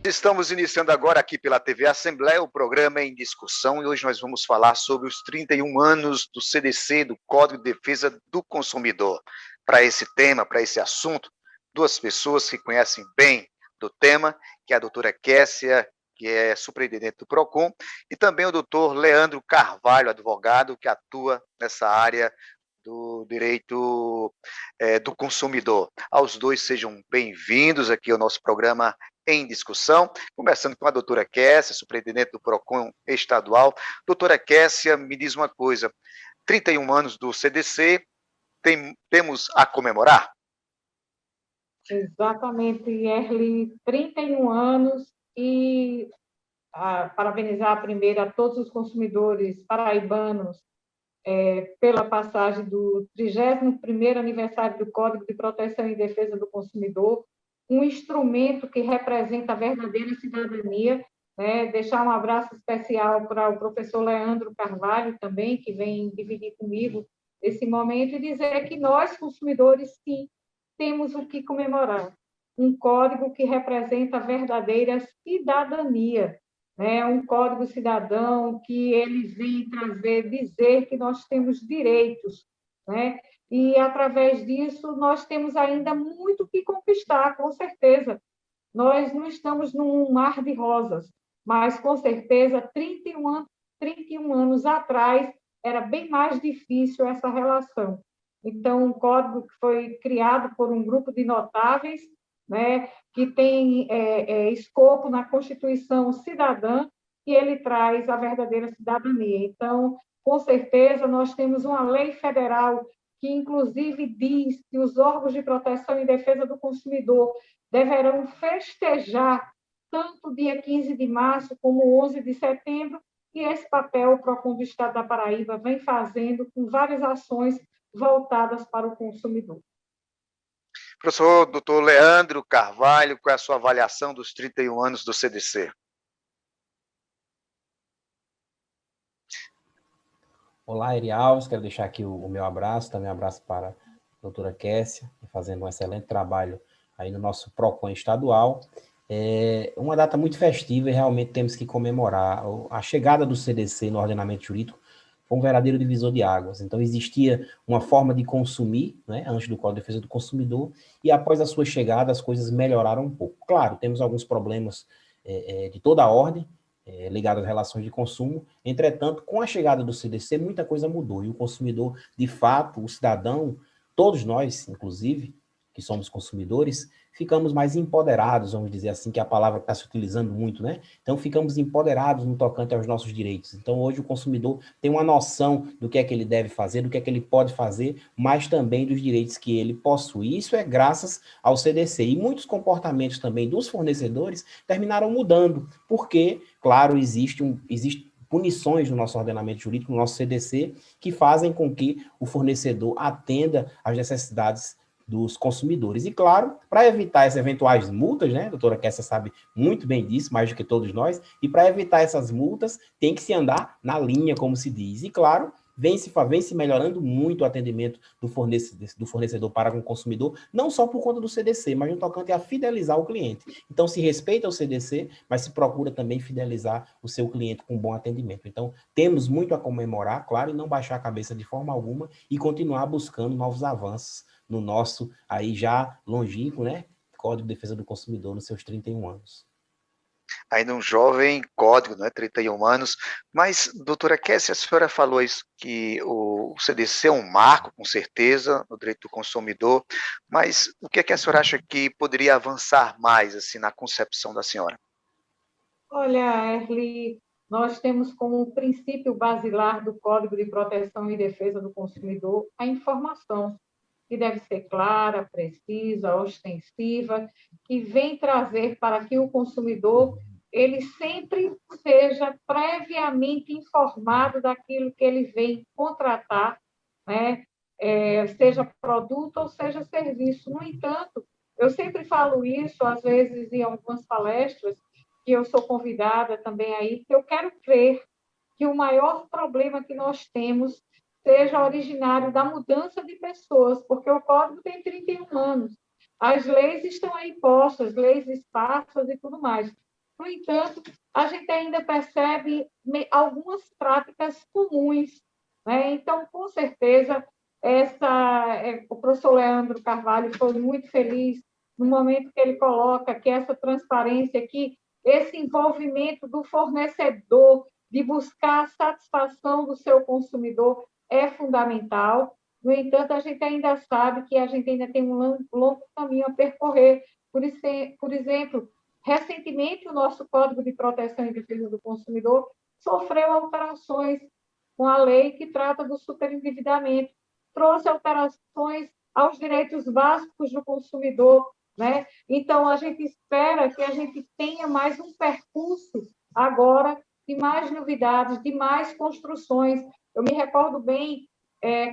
Estamos iniciando agora aqui pela TV Assembleia o programa Em Discussão e hoje nós vamos falar sobre os 31 anos do CDC, do Código de Defesa do Consumidor. Para esse tema, para esse assunto, duas pessoas que conhecem bem do tema, que é a doutora Kessia, que é superintendente do PROCON, e também o doutor Leandro Carvalho, advogado, que atua nessa área do direito do consumidor. Aos dois sejam bem-vindos aqui ao nosso programa Em Discussão, começando com a doutora Kessia, superintendente do PROCON estadual. Doutora Kessia, me diz uma coisa, 31 anos do CDC, temos a comemorar? Exatamente, Erli, 31 anos e parabenizar primeiro a todos os consumidores paraibanos pela passagem do 31º aniversário do Código de Proteção e Defesa do Consumidor, um instrumento que representa a verdadeira cidadania, né? Deixar um abraço especial para o professor Leandro Carvalho também, que vem dividir comigo esse momento, e dizer que nós, consumidores, sim, temos o que comemorar. Um código que representa a verdadeira cidadania, né? Um código cidadão que ele vem dizer que nós temos direitos, né? E, através disso, nós temos ainda muito que conquistar, com certeza. Nós não estamos num mar de rosas, mas, com certeza, 31 anos atrás, era bem mais difícil essa relação. Então, um código que foi criado por um grupo de notáveis, né, que tem escopo na Constituição Cidadã, e ele traz a verdadeira cidadania. Então, com certeza, nós temos uma lei federal que, inclusive, diz que os órgãos de proteção e defesa do consumidor deverão festejar tanto o dia 15 de março como o 11 de setembro, e esse papel o PROCON do Estado da Paraíba vem fazendo com várias ações voltadas para o consumidor. Professor doutor Leandro Carvalho, qual é a sua avaliação dos 31 anos do CDC? Olá, Eri Alves, quero deixar aqui o meu abraço, também um abraço para a doutora Kessia, fazendo um excelente trabalho aí no nosso PROCON estadual. É uma data muito festiva e realmente temos que comemorar. A chegada do CDC no ordenamento jurídico foi um verdadeiro divisor de águas. Então, existia uma forma de consumir, né, antes do Código de Defesa do Consumidor, e após a sua chegada, as coisas melhoraram um pouco. Claro, temos alguns problemas de toda a ordem, ligados às relações de consumo. Entretanto, com a chegada do CDC, muita coisa mudou, e o consumidor, de fato, o cidadão, todos nós, inclusive, que somos consumidores, ficamos mais empoderados, vamos dizer assim, que é a palavra que está se utilizando muito, né? Então, ficamos empoderados no tocante aos nossos direitos. Então, hoje o consumidor tem uma noção do que é que ele deve fazer, do que é que ele pode fazer, mas também dos direitos que ele possui. Isso é graças ao CDC. E muitos comportamentos também dos fornecedores terminaram mudando, porque, claro, existe punições no nosso ordenamento jurídico, no nosso CDC, que fazem com que o fornecedor atenda às necessidades dos consumidores. E, claro, para evitar essas eventuais multas, né, a doutora Kessia sabe muito bem disso, mais do que todos nós, e para evitar essas multas, tem que se andar na linha, como se diz. E, claro, vem se melhorando muito o atendimento do fornecedor para com o consumidor, não só por conta do CDC, mas no tocante a fidelizar o cliente. Então, se respeita o CDC, mas se procura também fidelizar o seu cliente com bom atendimento. Então, temos muito a comemorar, claro, e não baixar a cabeça de forma alguma, e continuar buscando novos avanços no nosso, aí já longínquo, né, Código de Defesa do Consumidor, nos seus 31 anos. Ainda um jovem código, né, 31 anos, mas, doutora Kessia, a senhora falou isso, que o CDC é um marco, com certeza, no direito do consumidor, mas o que é que a senhora acha que poderia avançar mais, assim, na concepção da senhora? Olha, Erli, nós temos como princípio basilar do Código de Proteção e Defesa do Consumidor a informação, que deve ser clara, precisa, ostensiva, que vem trazer para que o consumidor ele sempre seja previamente informado daquilo que ele vem contratar, né? Seja produto ou seja serviço. No entanto, eu sempre falo isso, às vezes, em algumas palestras, que eu sou convidada também aí, que eu quero ver que o maior problema que nós temos seja originário da mudança de pessoas, porque o Código tem 31 anos. As leis estão aí postas, leis esparsas e tudo mais. No entanto, a gente ainda percebe algumas práticas comuns, né? Então, com certeza, o professor Leandro Carvalho foi muito feliz no momento que ele coloca que essa transparência, que esse envolvimento do fornecedor de buscar a satisfação do seu consumidor é fundamental. No entanto, a gente ainda sabe que a gente ainda tem um longo caminho a percorrer. Por exemplo, recentemente, o nosso Código de Proteção e Defesa do Consumidor sofreu alterações com a lei que trata do superendividamento, trouxe alterações aos direitos básicos do consumidor, né? Então, a gente espera que a gente tenha mais um percurso agora de mais novidades, de mais construções. Eu me recordo bem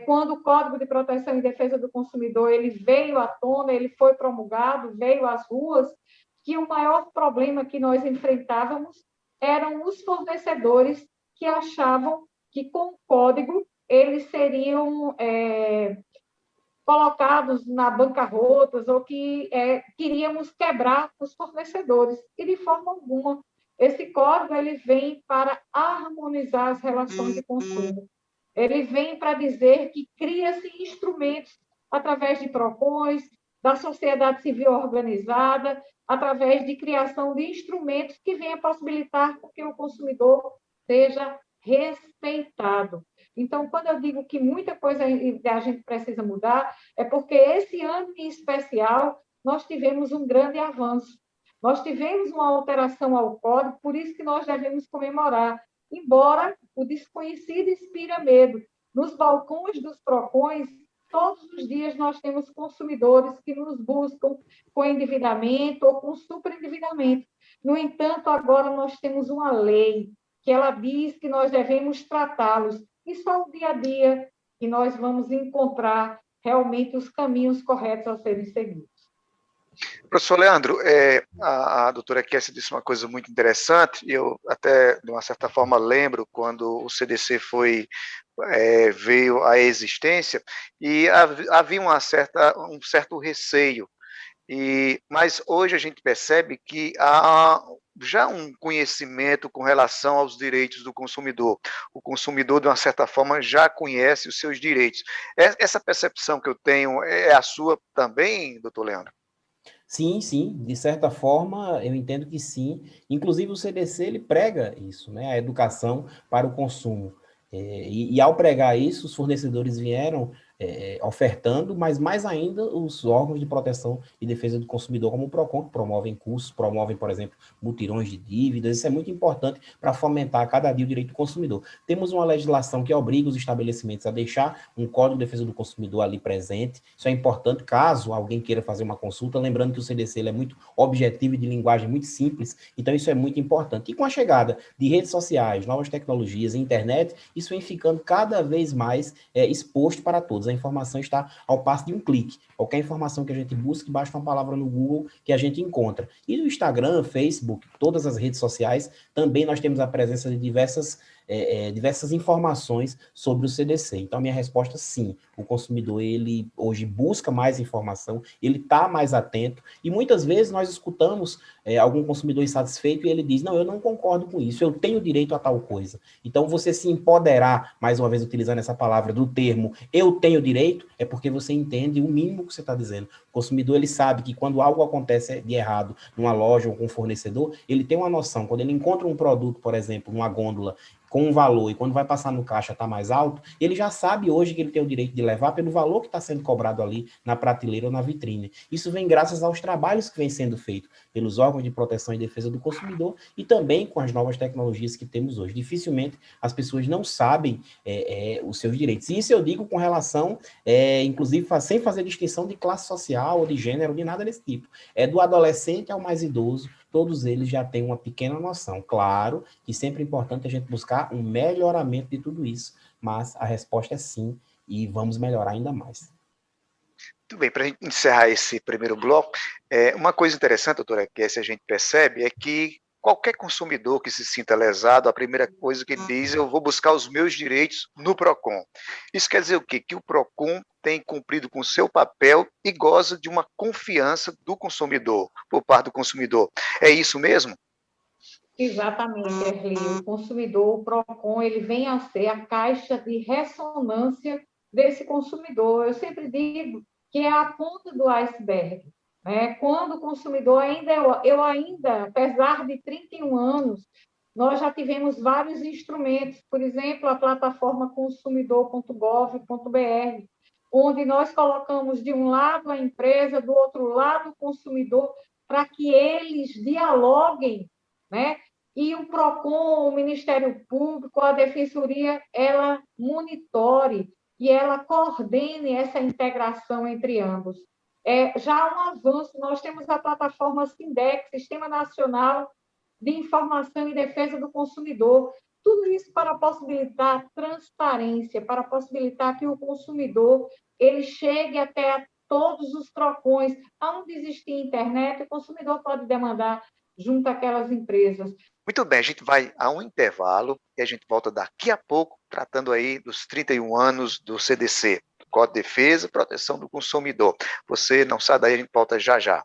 quando o Código de Proteção e Defesa do Consumidor ele veio à tona, ele foi promulgado, veio às ruas, que o maior problema que nós enfrentávamos eram os fornecedores que achavam que com o código eles seriam colocados na bancarrotas ou que queríamos quebrar os fornecedores. E, de forma alguma, esse código ele vem para harmonizar as relações de consumo. Ele vem para dizer que cria-se instrumentos através de PROCONs, da sociedade civil organizada, através de criação de instrumentos que venham possibilitar que o consumidor seja respeitado. Então, quando eu digo que muita coisa a gente precisa mudar, é porque esse ano em especial nós tivemos um grande avanço. Nós tivemos uma alteração ao código, por isso que nós devemos comemorar, embora o desconhecido inspira medo. Nos balcões dos PROCONs, todos os dias nós temos consumidores que nos buscam com endividamento ou com superendividamento. No entanto, agora nós temos uma lei que ela diz que nós devemos tratá-los, e só o dia a dia que nós vamos encontrar realmente os caminhos corretos a serem seguidos. Professor Leandro, a doutora Kessia disse uma coisa muito interessante, e eu até, de uma certa forma, lembro quando o CDC veio à existência, e havia um certo receio, mas hoje a gente percebe que há já um conhecimento com relação aos direitos do consumidor. O consumidor, de uma certa forma, já conhece os seus direitos. Essa percepção que eu tenho é a sua também, doutor Leandro? Sim, sim, de certa forma eu entendo que sim. Inclusive o CDC ele prega isso, né? A educação para o consumo. E ao pregar isso, os fornecedores vieram ofertando, mas mais ainda os órgãos de proteção e defesa do consumidor, como o PROCON, que promovem cursos, promovem, por exemplo, mutirões de dívidas. Isso é muito importante para fomentar cada dia o direito do consumidor. Temos uma legislação que obriga os estabelecimentos a deixar um Código de Defesa do Consumidor ali presente. Isso é importante caso alguém queira fazer uma consulta, lembrando que o CDC ele é muito objetivo e de linguagem muito simples, então isso é muito importante. E com a chegada de redes sociais, novas tecnologias, internet, isso vem ficando cada vez mais exposto para todos. A informação está ao passo de um clique. Qualquer informação que a gente busque, basta uma palavra no Google que a gente encontra. E no Instagram, Facebook, todas as redes sociais, também nós temos a presença de diversas informações sobre o CDC. Então, a minha resposta, sim. O consumidor, ele hoje busca mais informação, ele está mais atento, e muitas vezes nós escutamos algum consumidor insatisfeito e ele diz, não, eu não concordo com isso, eu tenho direito a tal coisa. Então, você se empoderar, mais uma vez utilizando essa palavra do termo, eu tenho direito, é porque você entende o mínimo que você está dizendo. O consumidor, ele sabe que quando algo acontece de errado numa loja ou com um fornecedor, ele tem uma noção. Quando ele encontra um produto, por exemplo, numa gôndola, com um valor, e quando vai passar no caixa está mais alto, ele já sabe hoje que ele tem o direito de levar pelo valor que está sendo cobrado ali na prateleira ou na vitrine. Isso vem graças aos trabalhos que vêm sendo feitos pelos órgãos de proteção e defesa do consumidor e também com as novas tecnologias que temos hoje. Dificilmente as pessoas não sabem os seus direitos. E isso eu digo com relação, inclusive, sem fazer distinção de classe social ou de gênero, de nada desse tipo. É do adolescente ao mais idoso, todos eles já têm uma pequena noção. Claro que sempre é importante a gente buscar um melhoramento de tudo isso, mas a resposta é sim, e vamos melhorar ainda mais. Muito bem, para a gente encerrar esse primeiro bloco, uma coisa interessante, doutora, que a gente percebe é que qualquer consumidor que se sinta lesado, a primeira coisa que ele diz, eu vou buscar os meus direitos no PROCON. Isso quer dizer o quê? Que o PROCON tem cumprido com o seu papel e goza de uma confiança do consumidor, por parte do consumidor. É isso mesmo? Exatamente, Erli. O consumidor, o PROCON, ele vem a ser a caixa de ressonância desse consumidor. Eu sempre digo que é a ponta do iceberg, né? Quando o consumidor ainda, eu ainda, apesar de 31 anos, nós já tivemos vários instrumentos, por exemplo, a plataforma consumidor.gov.br, onde nós colocamos de um lado a empresa, do outro lado o consumidor, para que eles dialoguem, né? E o PROCON, o Ministério Público, a Defensoria, ela monitore e ela coordene essa integração entre ambos. Já há um avanço, nós temos a plataforma SINDEC, Sistema Nacional de Informação e Defesa do Consumidor, tudo isso para possibilitar transparência, para possibilitar que o consumidor ele chegue até todos os PROCONs. Onde existir internet, o consumidor pode demandar junto àquelas empresas. Muito bem, a gente vai a um intervalo e a gente volta daqui a pouco, tratando aí dos 31 anos do CDC, Código de Defesa e Proteção do Consumidor. Você não sai daí, a gente volta já já.